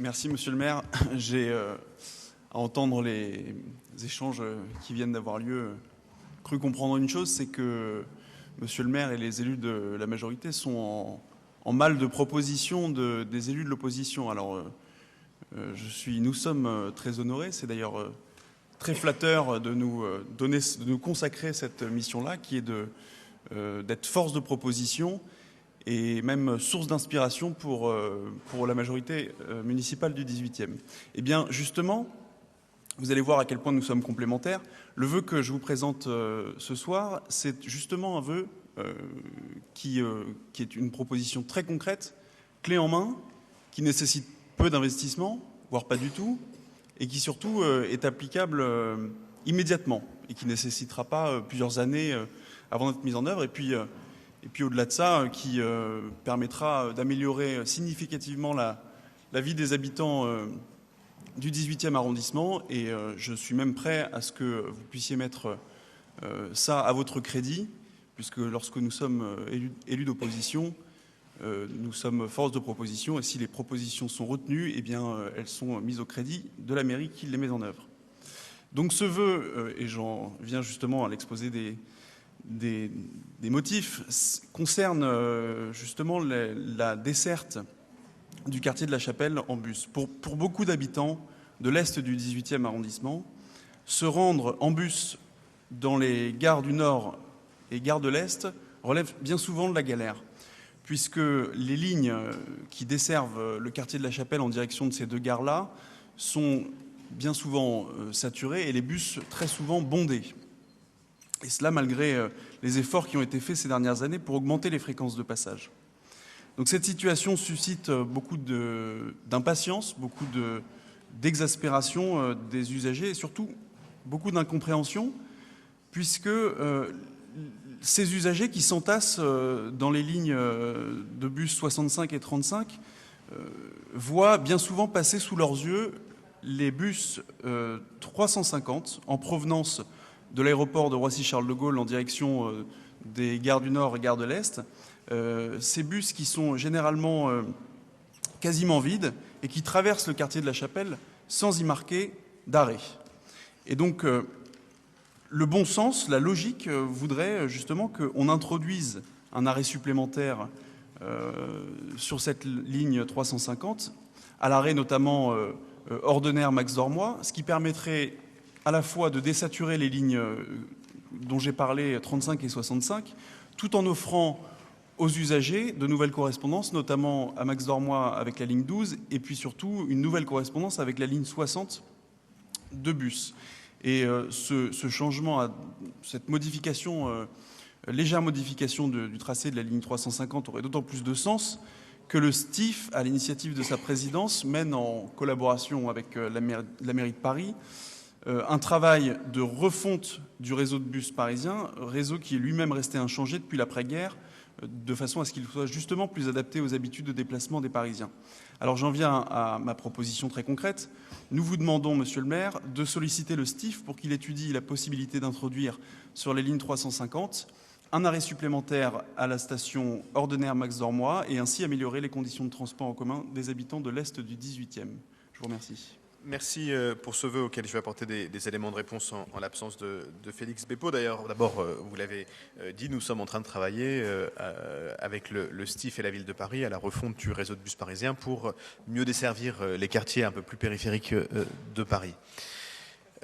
Merci, monsieur le maire. J'ai, à entendre les échanges qui viennent d'avoir lieu, cru comprendre une chose, c'est que monsieur le maire et les élus de la majorité sont en mal de proposition des élus de l'opposition. Alors, nous sommes très honorés. C'est d'ailleurs très flatteur de nous consacrer cette mission-là, qui est d'être force de proposition et même source d'inspiration pour la majorité municipale du 18e. Eh bien, justement, vous allez voir à quel point nous sommes complémentaires. Le vœu que je vous présente ce soir, c'est justement un vœu qui est une proposition très concrète, clé en main, qui nécessite peu d'investissement, voire pas du tout, et qui surtout est applicable immédiatement et qui ne nécessitera pas plusieurs années avant d'être mise en œuvre. Et puis au-delà de ça, qui permettra d'améliorer significativement la vie des habitants du 18e arrondissement. Et je suis même prêt à ce que vous puissiez mettre ça à votre crédit, puisque lorsque nous sommes élus d'opposition, nous sommes force de proposition, et si les propositions sont retenues, eh bien, elles sont mises au crédit de la mairie qui les met en œuvre. Donc ce vœu, et j'en viens justement à l'exposé des motifs, concerne justement la desserte du quartier de la Chapelle en bus. Pour beaucoup d'habitants de l'Est du 18e arrondissement, se rendre en bus dans les gares du Nord et gares de l'Est relève bien souvent de la galère, puisque les lignes qui desservent le quartier de la Chapelle en direction de ces deux gares-là sont bien souvent saturées et les bus très souvent bondés. Et cela malgré les efforts qui ont été faits ces dernières années pour augmenter les fréquences de passage. Donc cette situation suscite beaucoup d'impatience, beaucoup d'exaspération des usagers et surtout beaucoup d'incompréhension, puisque ces usagers qui s'entassent dans les lignes de bus 65 et 35 voient bien souvent passer sous leurs yeux les bus 350 en provenance de l'aéroport de Roissy-Charles de Gaulle en direction des gares du Nord et gares de l'Est. Ces bus qui sont généralement quasiment vides et qui traversent le quartier de la Chapelle sans y marquer d'arrêt. Et donc, le bon sens, la logique voudrait justement qu'on introduise un arrêt supplémentaire sur cette ligne 350, à l'arrêt notamment Ordener-Max-Dormois, ce qui permettrait à la fois de désaturer les lignes dont j'ai parlé, 35 et 65, tout en offrant aux usagers de nouvelles correspondances, notamment à Max-Dormois avec la ligne 12, et puis surtout une nouvelle correspondance avec la ligne 60 de bus. Et ce changement, cette modification, légère modification du tracé de la ligne 350 aurait d'autant plus de sens que le STIF, à l'initiative de sa présidence, mène en collaboration avec la mairie de Paris un travail de refonte du réseau de bus parisien, réseau qui est lui-même resté inchangé depuis l'après-guerre, de façon à ce qu'il soit justement plus adapté aux habitudes de déplacement des Parisiens. Alors j'en viens à ma proposition très concrète. Nous vous demandons, monsieur le maire, de solliciter le STIF pour qu'il étudie la possibilité d'introduire sur les lignes 350 un arrêt supplémentaire à la station Ordener-Max-Dormois et ainsi améliorer les conditions de transport en commun des habitants de l'Est du 18e. Je vous remercie. Merci pour ce vœu auquel je vais apporter des éléments de réponse en l'absence de Félix Bépeau. D'ailleurs, d'abord, vous l'avez dit, nous sommes en train de travailler avec le STIF et la ville de Paris à la refonte du réseau de bus parisien pour mieux desservir les quartiers un peu plus périphériques de Paris.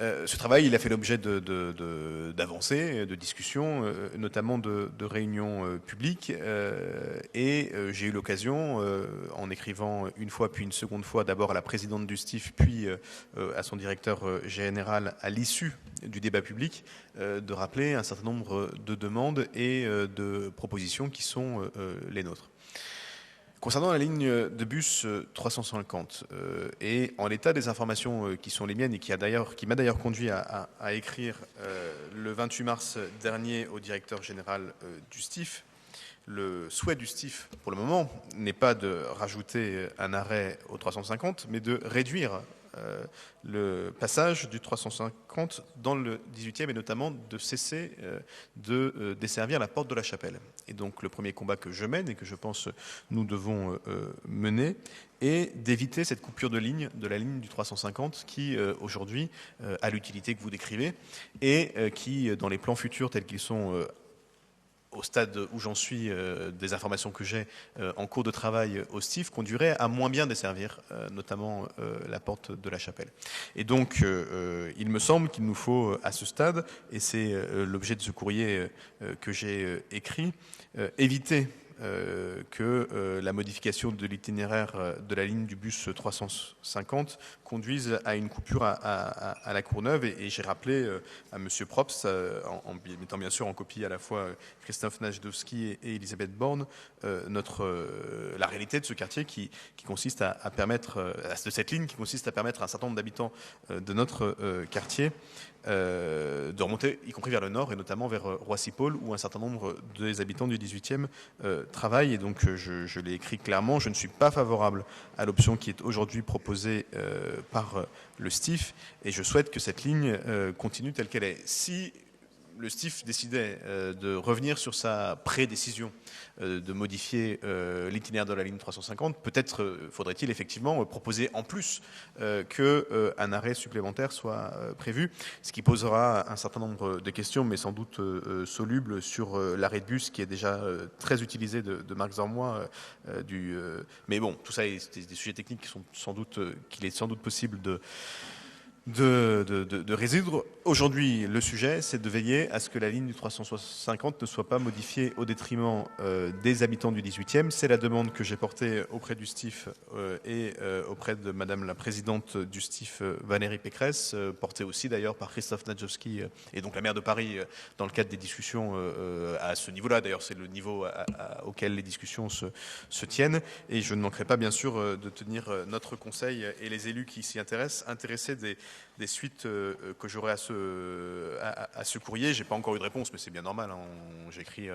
Ce travail, il a fait l'objet d'avancées, de discussions, notamment de réunions publiques. Et j'ai eu l'occasion, en écrivant une fois puis une seconde fois, d'abord à la présidente du STIF, puis à son directeur général à l'issue du débat public, de rappeler un certain nombre de demandes et de propositions qui sont les nôtres. Concernant la ligne de bus 350, et en l'état des informations qui sont les miennes et qui m'a d'ailleurs conduit à écrire le 28 mars dernier au directeur général du STIF, le souhait du STIF pour le moment n'est pas de rajouter un arrêt au 350, mais de réduire le passage du 350 dans le 18e et notamment de cesser de desservir la porte de la Chapelle. Et donc le premier combat que je mène et que je pense nous devons mener est d'éviter cette coupure de la ligne du 350 qui aujourd'hui a l'utilité que vous décrivez et qui dans les plans futurs tels qu'ils sont au stade où j'en suis, des informations que j'ai en cours de travail au STIF, conduirait à moins bien desservir, notamment la porte de la Chapelle. Et donc, il me semble qu'il nous faut, à ce stade, et c'est l'objet de ce courrier que j'ai écrit, éviter que la modification de l'itinéraire de la ligne du bus 350 conduise à une coupure à la Courneuve. Et j'ai rappelé à M. Probst, en mettant bien sûr en copie à la fois Christophe Najdowski et Elisabeth Borne, la réalité de ce quartier qui consiste à permettre, de cette ligne qui consiste à permettre à un certain nombre d'habitants de notre quartier de remonter, y compris vers le nord, et notamment vers Roissy-Paul, où un certain nombre des habitants du 18e travaillent. Et donc, je l'ai écrit clairement, je ne suis pas favorable à l'option qui est aujourd'hui proposée par le STIF, et je souhaite que cette ligne continue telle qu'elle est. Si le STIF décidait de revenir sur sa prédécision de modifier l'itinéraire de la ligne 350, peut-être faudrait-il effectivement proposer en plus qu'un arrêt supplémentaire soit prévu, ce qui posera un certain nombre de questions, mais sans doute solubles, sur l'arrêt de bus qui est déjà très utilisé de Marc Zormois. Mais bon, tout ça est des sujets techniques qui sont qu'il est sans doute possible de résoudre. Aujourd'hui, le sujet, c'est de veiller à ce que la ligne du 350 ne soit pas modifiée au détriment des habitants du 18e. C'est la demande que j'ai portée auprès du STIF et auprès de Madame la Présidente du STIF, Valérie Pécresse, portée aussi d'ailleurs par Christophe Najdowski et donc la maire de Paris dans le cadre des discussions à ce niveau-là. D'ailleurs, c'est le niveau auquel les discussions se tiennent. Et je ne manquerai pas, bien sûr, de tenir notre conseil et les élus qui s'y intéressés des suites que j'aurai à ce courrier. J'ai pas encore eu de réponse, mais c'est bien normal, hein. J'écris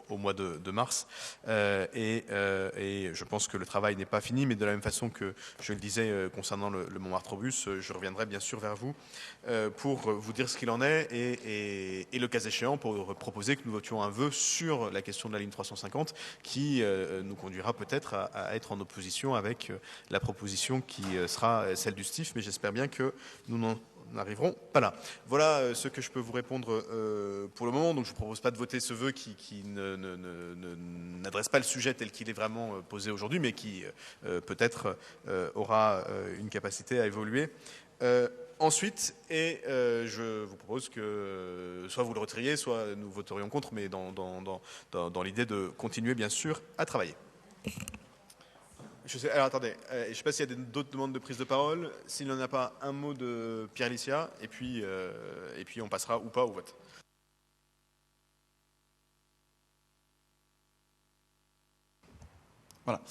au mois de mars. Et je pense que le travail n'est pas fini, mais de la même façon que je le disais concernant le Montmartre-Bus, je reviendrai bien sûr vers vous pour vous dire ce qu'il en est et le cas échéant pour proposer que nous votions un vœu sur la question de la ligne 350 qui nous conduira peut-être à être en opposition avec la proposition qui sera celle du STIF, mais j'espère bien que nous n'arriverons pas là. Voilà ce que je peux vous répondre pour le moment. Donc je ne vous propose pas de voter ce vœu qui n'adresse pas le sujet tel qu'il est vraiment posé aujourd'hui, mais qui peut-être aura une capacité à évoluer. Ensuite, je vous propose que soit vous le retiriez, soit nous voterions contre, mais dans l'idée de continuer bien sûr à travailler. Alors attendez, je ne sais pas s'il y a d'autres demandes de prise de parole. S'il n'y en a pas, un mot de Pierre Licia, et puis on passera ou pas au vote. Voilà.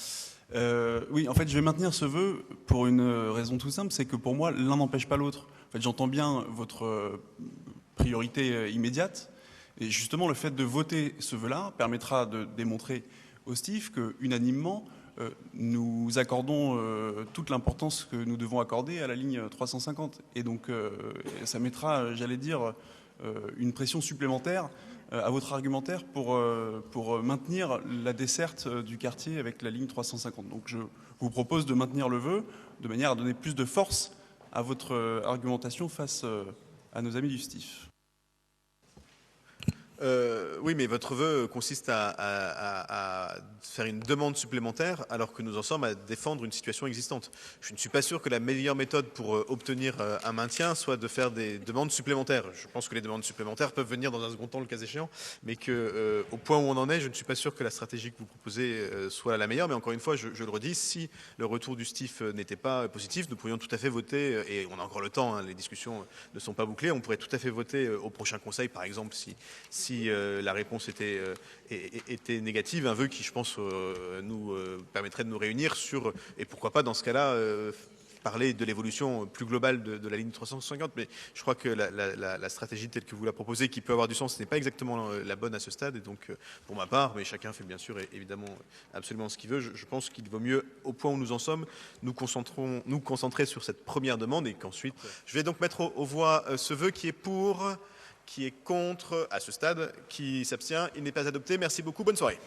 Oui, en fait, je vais maintenir ce vœu pour une raison tout simple, c'est que pour moi, l'un n'empêche pas l'autre. En fait, j'entends bien votre priorité immédiate, et justement, le fait de voter ce vœu-là permettra de démontrer au STIF que, unanimement, nous accordons toute l'importance que nous devons accorder à la ligne 350. Et donc, ça mettra, j'allais dire, une pression supplémentaire à votre argumentaire pour maintenir la desserte du quartier avec la ligne 350. Donc, je vous propose de maintenir le vœu de manière à donner plus de force à votre argumentation face à nos amis du STIF. Oui, mais votre vœu consiste à faire une demande supplémentaire alors que nous en sommes à défendre une situation existante. Je ne suis pas sûr que la meilleure méthode pour obtenir un maintien soit de faire des demandes supplémentaires. Je pense que les demandes supplémentaires peuvent venir dans un second temps, le cas échéant, mais au point où on en est, je ne suis pas sûr que la stratégie que vous proposez soit la meilleure. Mais encore une fois, je le redis, si le retour du STIF n'était pas positif, nous pourrions tout à fait voter, et on a encore le temps, hein, les discussions ne sont pas bouclées, on pourrait tout à fait voter au prochain Conseil, par exemple, si la réponse était négative, un vœu qui, je pense, nous permettrait de nous réunir sur, et pourquoi pas dans ce cas-là, parler de l'évolution plus globale de la ligne 350, mais je crois que la stratégie telle que vous la proposez, qui peut avoir du sens, n'est pas exactement la bonne à ce stade. Et donc, pour ma part, mais chacun fait bien sûr évidemment absolument ce qu'il veut, je pense qu'il vaut mieux, au point où nous en sommes, nous concentrer sur cette première demande et qu'ensuite... Je vais donc mettre aux voix ce vœu qui est pour, qui est contre à ce stade, qui s'abstient. Il n'est pas adopté. Merci beaucoup. Bonne soirée.